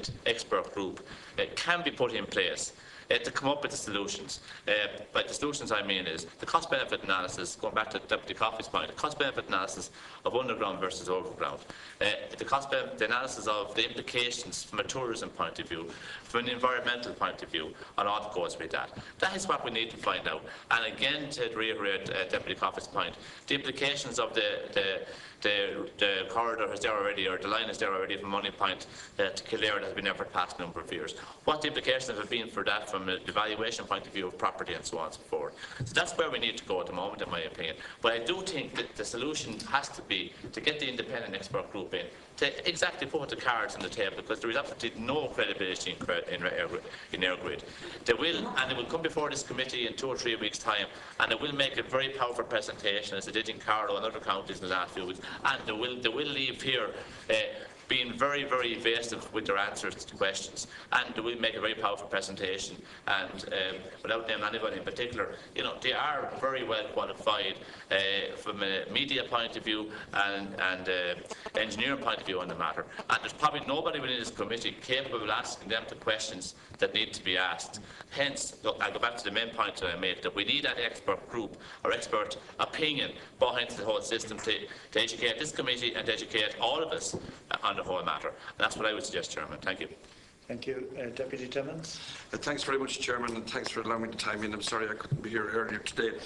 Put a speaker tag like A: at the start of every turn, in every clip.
A: independent expert group can be put in place to come up with the solutions. By the solutions I mean is the cost-benefit analysis, going back to Deputy Coffey's point, the cost-benefit analysis of underground versus overground, the analysis of the implications from a tourism point of view, from an environmental point of view, and all that goes with that. That is what we need to find out. And again, to reiterate Deputy Coffey's point, the implications of the corridor is there already, or the line is there already from Money Point to Kildare that has been there for the past number of years. What the implications have been for that from a valuation point of view of property and so on and so forth. So that's where we need to go at the moment, in my opinion. But I do think that the solution has to be to get the independent expert group in, to exactly put the cards on the table, because there is absolutely no credibility in EirGrid. They will come before this committee in 2 or 3 weeks' time, and they will make a very powerful presentation, as they did in Carlow and other counties in the last few weeks, and they will leave here being very, very evasive with their answers to questions, and they will make a very powerful presentation. And without naming anybody in particular, you know, they are very well qualified from a media point of view and engineering point of view on the matter. And there's probably nobody within this committee capable of asking them the questions that need to be asked. Hence, look, I'll go back to the main point that I made, that we need that expert group or expert opinion behind the whole system to educate this committee and to educate all of us on the whole matter. And that's what I would suggest, Chairman. Thank you.
B: Thank you. Deputy Timmins.
C: Thanks very much, Chairman, and thanks for allowing me the time in. I'm sorry I couldn't be here earlier today.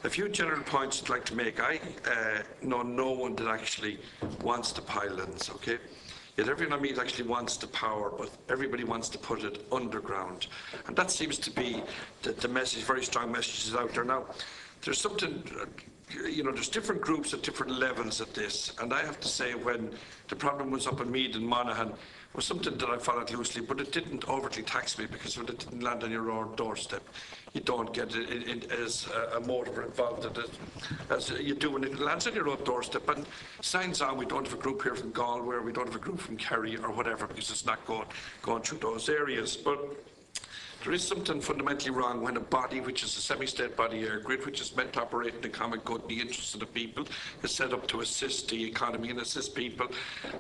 C: A few general points I'd like to make. I know no one that actually wants the pylons, okay? Yet everyone I meet actually wants the power, but everybody wants to put it underground. And that seems to be the message, very strong messages out there. Now, there's something, you know, there's different groups at different levels at this. And I have to say, when the problem was up in Meath and Monaghan, was something that I followed loosely, but it didn't overtly tax me, because when it didn't land on your own doorstep, you don't get it as a motor involved in it as you do when it lands on your own doorstep. And signs on, we don't have a group here from Galway, we don't have a group from Kerry or whatever, because it's not going through those areas. But there is something fundamentally wrong when a body, which is a semi-state body, EirGrid, which is meant to operate in the common good and the interests of the people, is set up to assist the economy and assist people,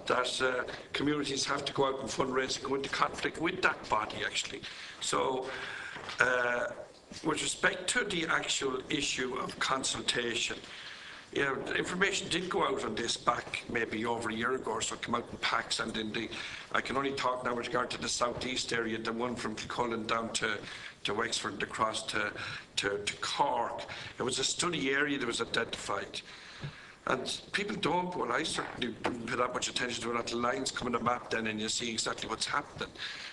C: that communities have to go out and fundraise and go into conflict with that body, actually. So, with respect to the actual issue of consultation, you know, the information did go out on this back maybe over a year ago or so. It came out in packs, and in the, I can only talk now with regard to the southeast area, the one from Kilcullen down to Wexford and across to Cork. It was a study area that was identified. And people don't, well, I certainly didn't pay that much attention to it until lines come on the map then and you see exactly what's happening.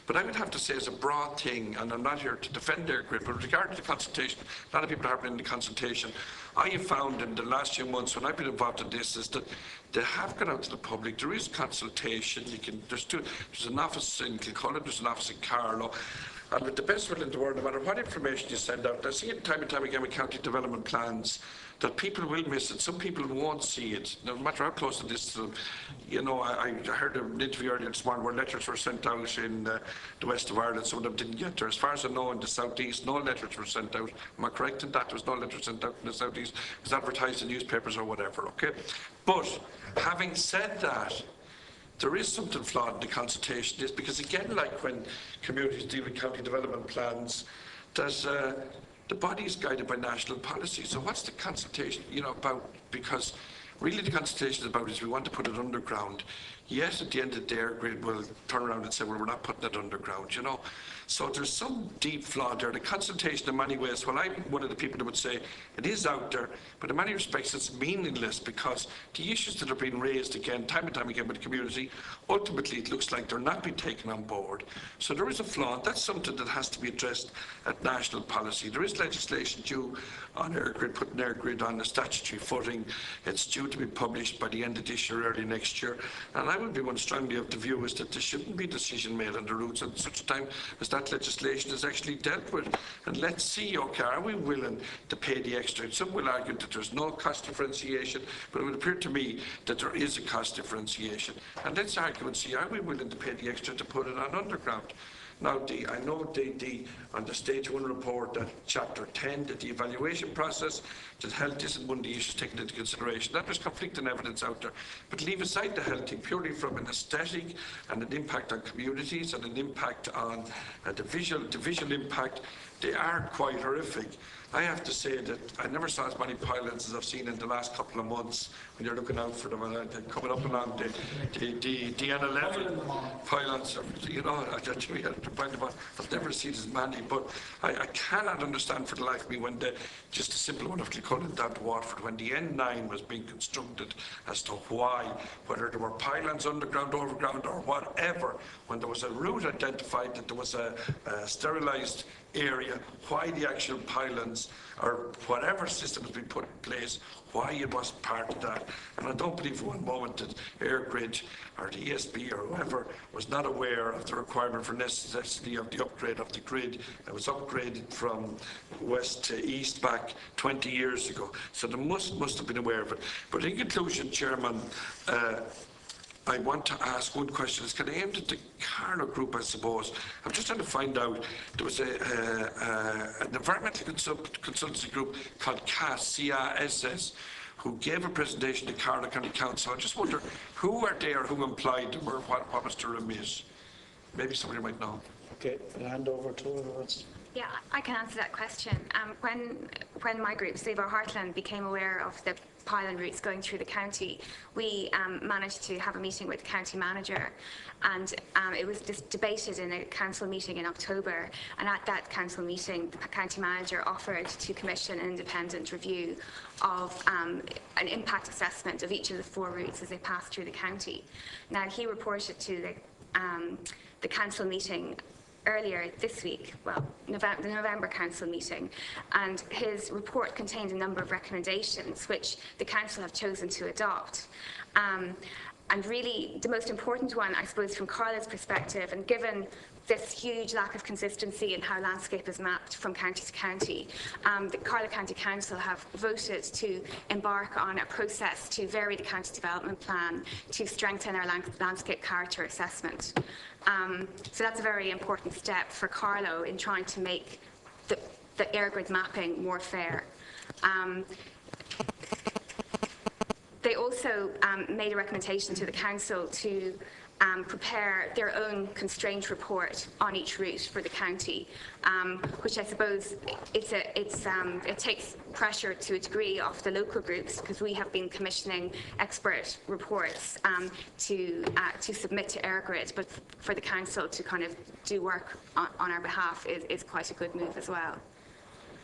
C: But I would have to say, as a broad thing, and I'm not here to defend EirGrid, but with regard to the consultation, a lot of people have been in the consultation. I have found in the last few months when I've been involved in this is that they have gone out to the public. There is consultation. There's an office in Kilcullen, there's an office in Carlow. And with the best will in the world, no matter what information you send out, I see it time and time again with county development plans, that people will miss it. Some people won't see it, no matter how close it is to them. You know, I heard an interview earlier this morning where letters were sent out in the west of Ireland. Some of them didn't get there. As far as I know, in the southeast, no letters were sent out. Am I correct in that? There was no letters sent out in the southeast. It was advertised in newspapers or whatever, okay? But having said that, there is something flawed in the consultation, is because, again, like when communities deal with county development plans, there's the body is guided by national policy. So what's the consultation, you know, about? Because really the consultation is about is we want to put it underground. Yet at the end of the day, EirGrid will turn around and say, well, we're not putting it underground, you know. So there's some deep flaw there. The consultation in many ways, well, I'm one of the people that would say it is out there, but in many respects it's meaningless, because the issues that are being raised again, time and time again with the community, ultimately it looks like they're not being taken on board. So there is a flaw, and that's something that has to be addressed at national policy. There is legislation due on EirGrid, putting EirGrid on a statutory footing. It's due to be published by the end of this year, early next year. And I would be one strongly of the view is that there shouldn't be a decision made on the routes at such a time as that legislation is actually dealt with. And let's see, okay, are we willing to pay the extra? And some will argue that there's no cost differentiation, but it would appear to me that there is a cost differentiation. And let's argue and see, are we willing to pay the extra to put it on underground? Now, I know on the stage 1 report that chapter 10, that the evaluation process, that health isn't one of the issues taken into consideration. That there's conflicting evidence out there. But leave aside the health thing, purely from an aesthetic and an impact on communities and an impact on the visual impact, they are quite horrific. I have to say that I never saw as many pylons as I've seen in the last couple of months when you're looking out for them and they're coming up along the N11 pylons. You know, I've never seen as many, but I cannot understand for the life of me when just a simple one of Kilcullen down to Waterford, when the N9 was being constructed, as to why, whether there were pylons underground, overground or whatever, when there was a route identified that there was a sterilised area, why the actual pylons or whatever system has been put in place, why it wasn't part of that. And I don't believe for one moment that EirGrid or the ESB or whoever was not aware of the requirement for necessity of the upgrade of the grid. It was upgraded from west to east back 20 years ago. So they must have been aware of it. But in conclusion, Chairman, I want to ask one question. It's kind of aimed at the Carlow Group, I suppose. I'm just trying to find out. There was an environmental consultancy group called CASS, who gave a presentation to Carlow County Council. I just wonder who are they or who employed them or what was the remit? Maybe somebody might know.
B: Okay, I'll hand over to whoever wants.
D: Yeah, I can answer that question. When my group, Save Our Heartland, became aware of the pylon routes going through the county, we managed to have a meeting with the county manager, and it was just debated in a council meeting in October. And at that council meeting, the county manager offered to commission an independent review of an impact assessment of each of the 4 routes as they pass through the county. Now, he reported to the council meeting earlier this week, well, the November Council meeting, and his report contained a number of recommendations which the Council have chosen to adopt. And really, the most important one, I suppose, from Carlow's perspective, and given this huge lack of consistency in how landscape is mapped from county to county, the Carlow County Council have voted to embark on a process to vary the county development plan to strengthen our landscape character assessment. So that's a very important step for Carlow in trying to make the EirGrid mapping more fair. They also made a recommendation to the council to prepare their own constraint report on each route for the county, which I suppose it takes pressure to a degree off the local groups, because we have been commissioning expert reports to submit to EirGrid, but for the council to kind of do work on our behalf is quite a good move as well.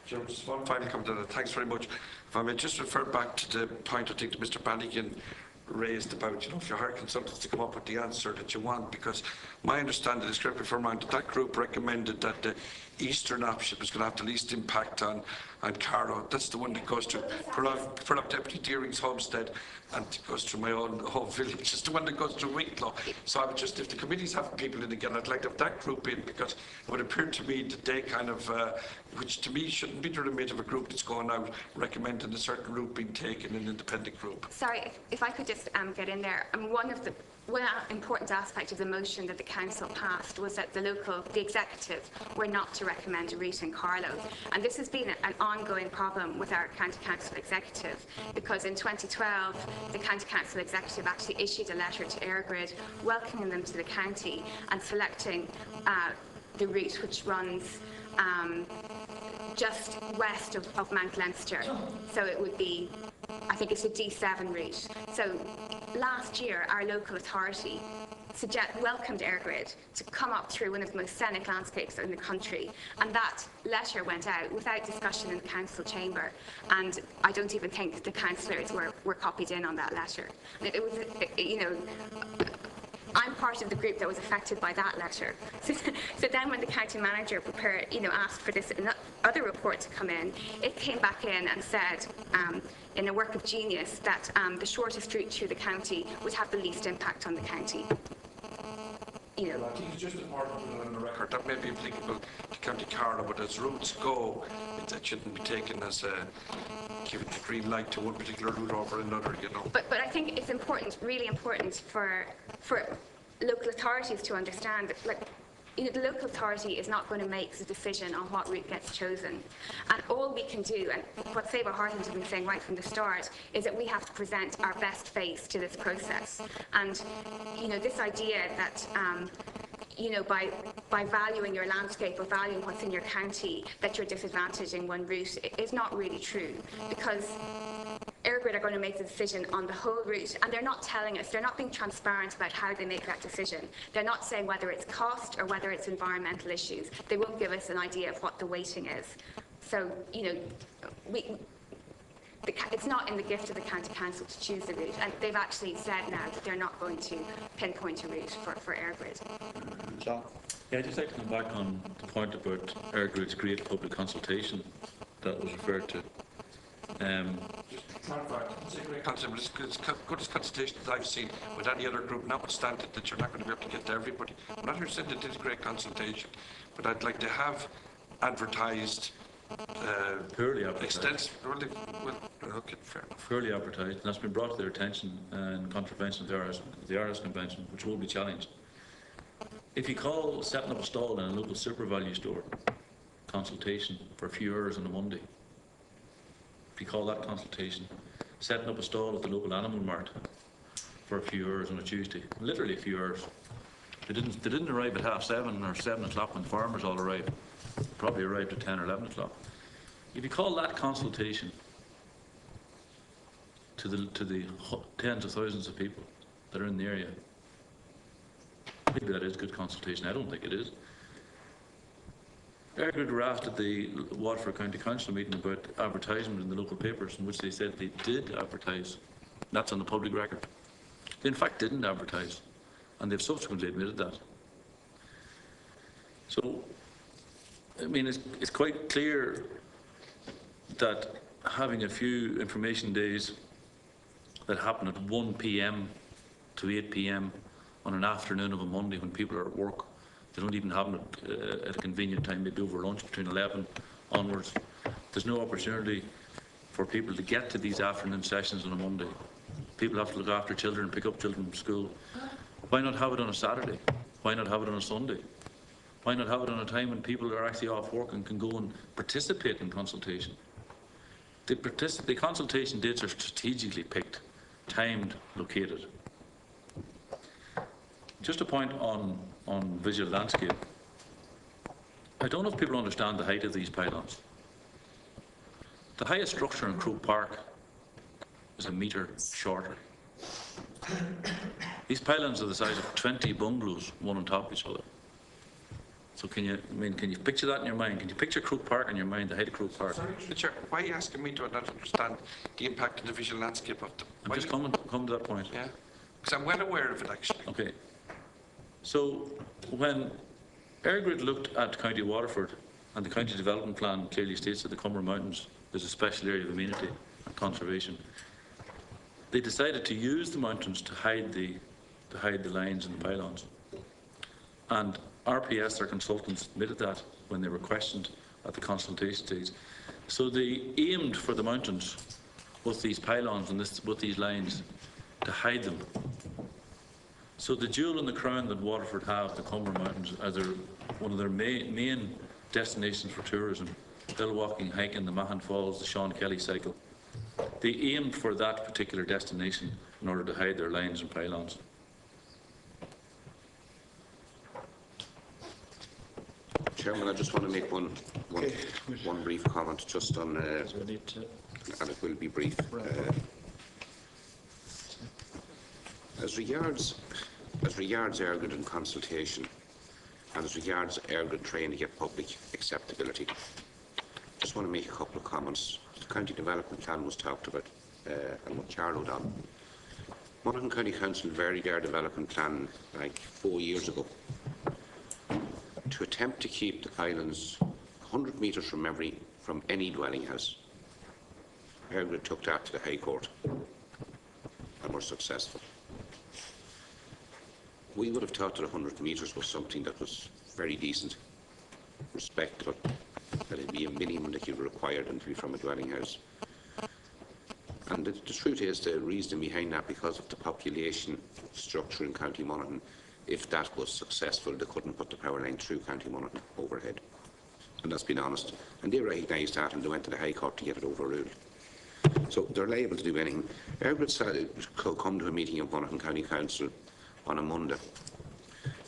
C: Jim, just one final comment on that. Thanks very much. If I may just refer back to the point I think that Mr. Bannigan raised about, if you hire consultants to come up with the answer that you want, because my understanding is, correct me if I'm wrong, that group recommended that the eastern option was going to have the least impact on Carlow. That's the one that goes to Perloff Deputy Deering's homestead and goes through my own home village. It's the one that goes to Wicklow. So I would just, if the committee's having people in again, I'd like to have that group in, because it would appear to me that they kind of, which to me shouldn't be the remit of a group that's going out recommending a certain route being taken in an independent group.
D: Sorry, if I could just get in there. One important aspect of the motion that the council passed was that the executive were not to recommend a route in Carlow. And this has been an ongoing problem with our county council executive, because in 2012, the county council executive actually issued a letter to EirGrid welcoming them to the county and selecting the route which runs just west of Mount Leinster. So it would be, I think it's a D7 route. So last year, our local authority welcomed EirGrid to come up through one of the most scenic landscapes in the country, and that letter went out without discussion in the council chamber, and I don't even think the councillors were copied in on that letter. It was, I'm part of the group that was affected by that letter. So then when the county manager asked for this other report to come in, it came back in and said, in a work of genius, that the shortest route through the county would have the least impact on the county.
C: I think it's just important to put on the record that may be applicable to County Carlow, but as routes go, that shouldn't be taken as giving the green light to one particular route over another,
D: But I think it's important, really important for local authorities to understand that, the local authority is not going to make the decision on what route gets chosen. And all we can do, and what Save Our Heartland has been saying right from the start, is that we have to present our best face to this process. And, this idea that, by valuing your landscape or valuing what's in your county, that you're disadvantaging one route is not really true, because EirGrid are going to make the decision on the whole route, and they're not telling us, they're not being transparent about how they make that decision. They're not saying whether it's cost or whether it's environmental issues. They won't give us an idea of what the weighting is. So, it's not in the gift of the county council to choose the route, and they've actually said now that they're not going to pinpoint a route for EirGrid.
B: John?
E: Yeah, I'd just like to come back on the point about EirGrid's great public consultation that was referred to.
C: It's a great concept, but it's good as consultation as I've seen with any other group, notwithstanding that you're not going to be able to get to everybody. I'm not here saying that it's a great consultation, but I'd like to have advertised
E: Poorly advertised.
C: extensive. Okay, fair enough.
E: Poorly advertised, and that's been brought to their attention in contravention of the Irish Convention, which will be challenged. If you call setting up a stall in a local super value store consultation for a few hours on a Monday, if you call that consultation, setting up a stall at the local animal mart for a few hours on a Tuesday, literally a few hours. They didn't arrive at 7:30 or 7 o'clock when the farmers all arrived. They probably arrived at 10 or 11 o'clock. If you call that consultation to the tens of thousands of people that are in the area, maybe that is good consultation. I don't think it is. EirGrid were asked at the Waterford County Council meeting about advertisement in the local papers, in which they said they did advertise. That's on the public record. They in fact didn't advertise, and they've subsequently admitted that. So, I mean, it's quite clear that having a few information days that happen at 1 p.m. to 8 p.m. on an afternoon of a Monday when people are at work, they don't even have it at a convenient time, maybe over lunch between 11 onwards. There's no opportunity for people to get to these afternoon sessions on a Monday. People have to look after children, pick up children from school. Why not have it on a Saturday? Why not have it on a Sunday? Why not have it on a time when people are actually off work and can go and participate in consultation? The consultation dates are strategically picked, timed, located. Just a point on visual landscape. I don't know if people understand the height of these pylons. The highest structure in Croke Park is a metre shorter. These pylons are the size of 20 bungalows, one on top of each other. So can you picture that in your mind? Can you picture Croke Park in your mind, the height of Croke Park?
C: Sorry, Chair, why are you asking me to not understand the impact of the visual landscape of the...
E: I'm just coming to that point.
C: Yeah, because I'm well aware of it, actually.
E: Okay. So when EirGrid looked at County Waterford, and the County Development Plan clearly states that the Comeraghs Mountains is a special area of amenity and conservation, they decided to use the mountains to hide the lines and the pylons. And RPS, their consultants, admitted that when they were questioned at the consultation stage. So they aimed for the mountains with these pylons and with these lines to hide them. So the jewel in the crown that Waterford have, the Comeraghs Mountains, as one of their main destinations for tourism, hill walking, hiking, the Mahon Falls, the Sean Kelly cycle, they aimed for that particular destination in order to hide their lines and pylons.
F: Chairman, I just want to make one brief comment just on,
B: So we need to
F: and it will be brief. As regards EirGrid and consultation, and as regards EirGrid trying to get public acceptability, just want to make a couple of comments. The County Development Plan was talked about, and what Charlo done. Monaghan County Council varied their development plan like 4 years ago to attempt to keep the pylons 100 metres from any dwelling house. EirGrid took that to the High Court and were successful. We would have thought that 100 metres was something that was very decent, respectable, that it'd be a minimum that you'd require them to be from a dwelling house. And the truth is, the reason behind that, because of the population structure in County Monaghan, if that was successful, they couldn't put the power line through County Monaghan overhead. And that's been honest. And they recognised that, and they went to the High Court to get it overruled. So they're liable to do anything. Airgrid come to a meeting of Monaghan County Council on a Monday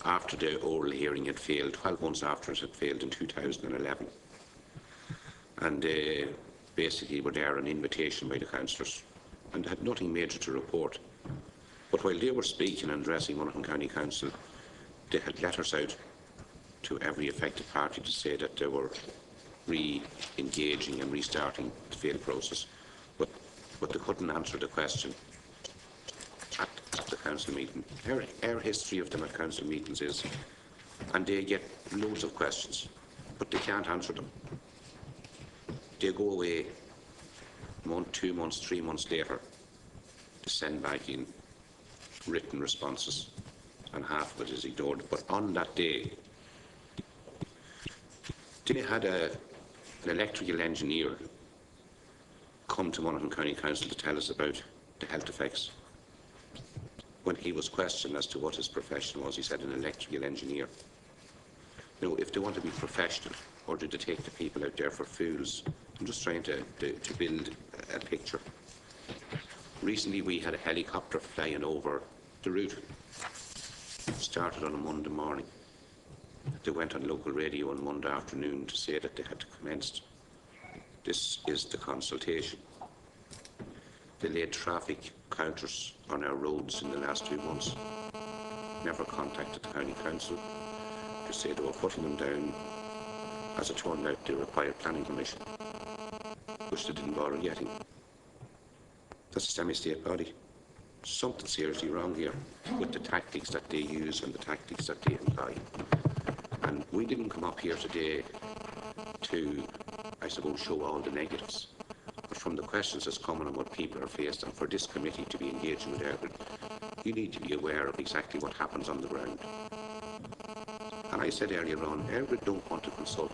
F: after the oral hearing had failed, 12 months after it had failed in 2011. And basically were there an invitation by the councillors and had nothing major to report. But while they were speaking and addressing Monaghan County Council, they had letters out to every affected party to say that they were re-engaging and restarting the failed process. But they couldn't answer the question at the council meeting. Our history of them at council meetings is, and they get loads of questions, but they can't answer them. They go away a month, 2 months, 3 months later to send back in written responses, and half of it is ignored. But on that day, they had an electrical engineer come to Monaghan County Council to tell us about the health effects. When he was questioned as to what his profession was, he said an electrical engineer. You know, if they want to be professional, or do they take the people out there for fools? I'm just trying to build a picture. Recently we had a helicopter flying over the route. It started on a Monday morning. They went on local radio on Monday afternoon to say that they had commenced. This is the consultation. They laid traffic counters on our roads in the last 2 months. Never contacted the County Council to say they were putting them down. As it turned out, they required planning permission, which they didn't bother getting. That's a semi-state body. Something seriously wrong here with the tactics that they use and the tactics that they employ. And we didn't come up here today to, I suppose, show all the negatives. But from the questions that's coming and what people are faced, and for this committee to be engaging with Airgrid, you need to be aware of exactly what happens on the ground. And I said earlier on, Airgrid don't want to consult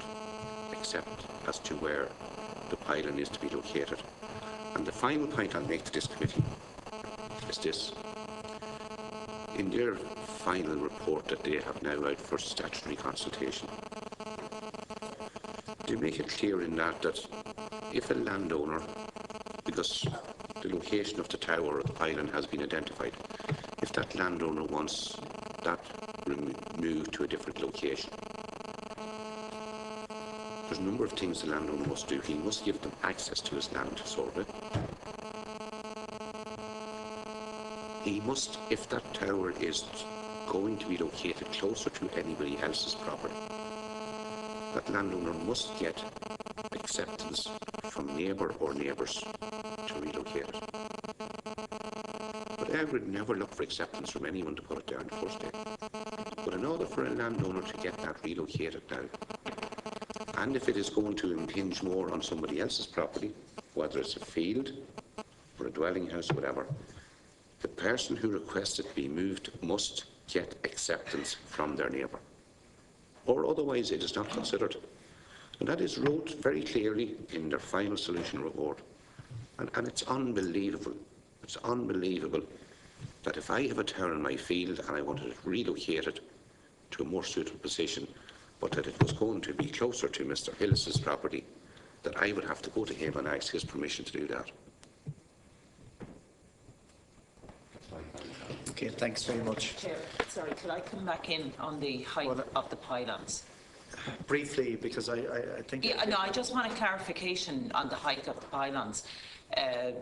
F: except as to where the pylon is to be located. And the final point I'll make to this committee is this. In their final report that they have now out for statutory consultation, they make it clear in that if a landowner, because the location of the tower or the pylon has been identified, if that landowner wants that moved to a different location, there's a number of things the landowner must do. He must give them access to his land to survey. He must, if that tower is going to be located closer to anybody else's property, that landowner must get acceptance from neighbour or neighbours to relocate it. But Airgrid never looked for acceptance from anyone to put it there in the first day. But in order for a landowner to get that relocated now, and if it is going to impinge more on somebody else's property, whether it's a field or a dwelling house or whatever, the person who requests it be moved must get acceptance from their neighbour, or otherwise it is not considered. And that is wrote very clearly in their final solution report. And it's unbelievable. It's unbelievable that if I have a tower in my field and I wanted it relocated to a more suitable position, but that it was going to be closer to Mr. Hillis's property, that I would have to go to him and ask his permission to do that.
B: Okay, thanks very much.
G: Chair, sorry, could I come back in on the height of the pylons?
B: Briefly, because I think...
G: Yeah, no, I just want a clarification on the height of the pylons,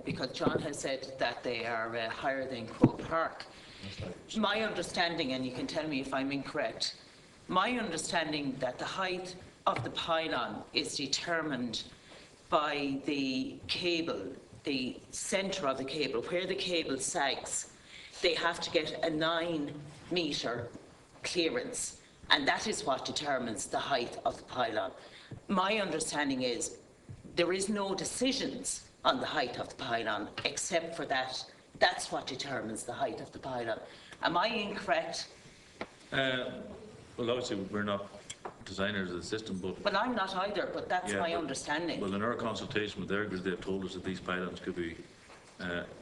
G: because John has said that they are higher than Croke Park. My understanding, and you can tell me if I'm incorrect, my understanding that the height of the pylon is determined by the cable, the centre of the cable, where the cable sags. They have to get a 9-metre clearance, and that is what determines the height of the pylon. My understanding is there is no decisions on the height of the pylon except for that. That's what determines the height of the pylon. Am I incorrect?
E: Well, obviously we're not designers of the system, but...
G: Well, I'm not either, but that's my understanding.
E: Well, in our consultation with Airgrid, they've told us that these pylons could be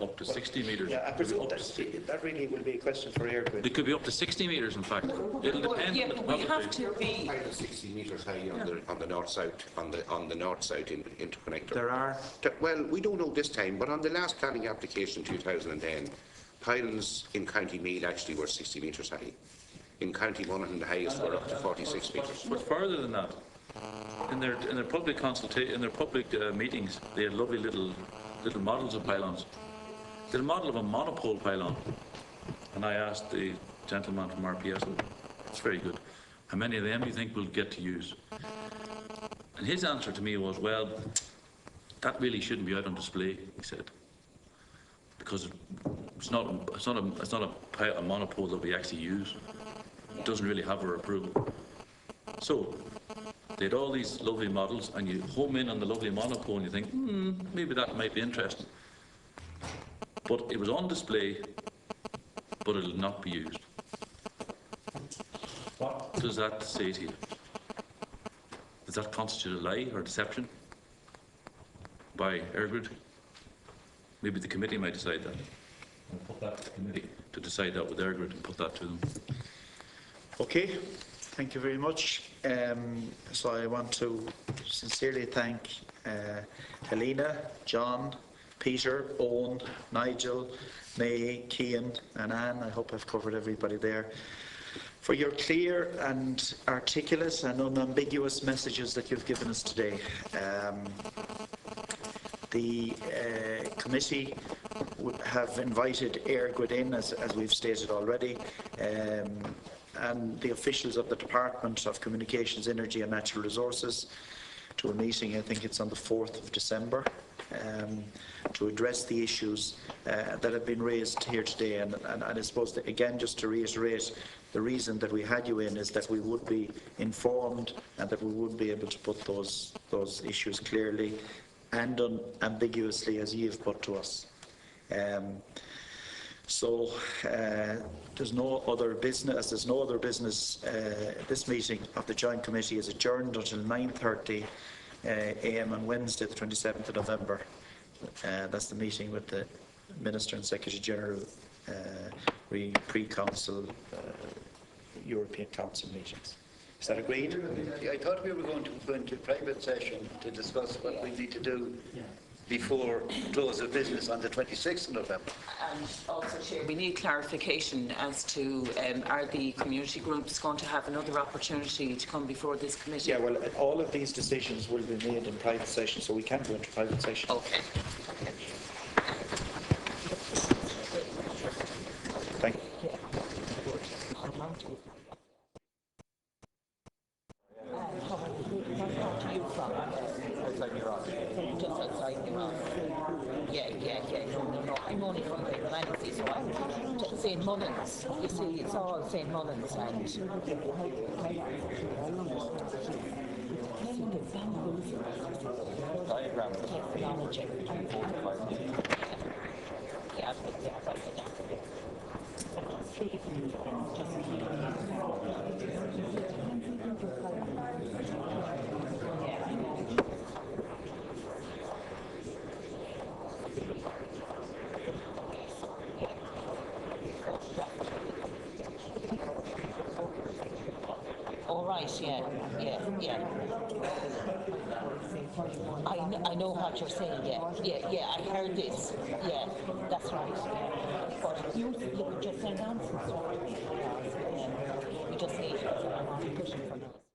E: up to 60 metres.
B: Yeah, I presume that really will be a question for Airgrid.
E: It could be up to 60 metres, in fact. It'll depend
G: Yeah,
E: on the
G: but we have
E: topography.
G: to be,
F: Pylon 60 metres high on the north-south, on the north-south interconnector.
B: There are.
F: Well, we don't know this time, but on the last planning application in 2010, pylons in County Meath actually were 60 metres high. In County Monaghan, the highest were up to 46 metres.
E: But further than that, in their public consultation, in their public meetings, they had lovely little models of pylons. They had a model of a monopole pylon, and I asked the gentleman from RPS, "It's very good. How many of them do you think we'll get to use?" And his answer to me was, "Well, that really shouldn't be out on display," he said, "because it's not a monopole that we actually use. It doesn't really have our approval." So they had all these lovely models, and you home in on the lovely monopole and you think, maybe that might be interesting. But it was on display, but it'll not be used. What does that say to you? Does that constitute a lie or deception by Airgrid? Maybe the committee might decide that. I'll put that to the committee to decide that with Airgrid and put that to them.
B: Okay, thank you very much. So I want to sincerely thank Helena, John, Peter, Owen, Nigel, May, Cian and Anne. I hope I've covered everybody there, for your clear and articulate and unambiguous messages that you've given us today. The committee have invited Airgrid in, as we've stated already, and the officials of the Department of Communications, Energy and Natural Resources to a meeting, I think it's on the 4th of December, to address the issues that have been raised here today. And I suppose, that, again, just to reiterate, the reason that we had you in is that we would be informed and that we would be able to put those issues clearly and unambiguously as you've put to us. So there's no other business. This meeting of the Joint Committee is adjourned until 9:30 a.m. on Wednesday, the 27th of November. That's the meeting with the Minister and Secretary General pre-Council European Council meetings. Is that agreed?
H: I thought we were going to go into private session to discuss what we need to do before close of business on the 26th of November.
G: and also, Chair, we need clarification as to are the community groups going to have another opportunity to come before this committee?
B: Yeah, well, all of these decisions will be made in private session, so we can go into private session.
G: Okay.
B: Thank you.
G: Just outside Iran. Yeah. No. I'm only from the Atlantic, so I'm St. Mullins. You see, it's all St. Mullins and. All right, yeah. I know what you're saying, yeah, I heard this, yeah, that's right. But you just send on some stuff, we just need, I'm pushing for now.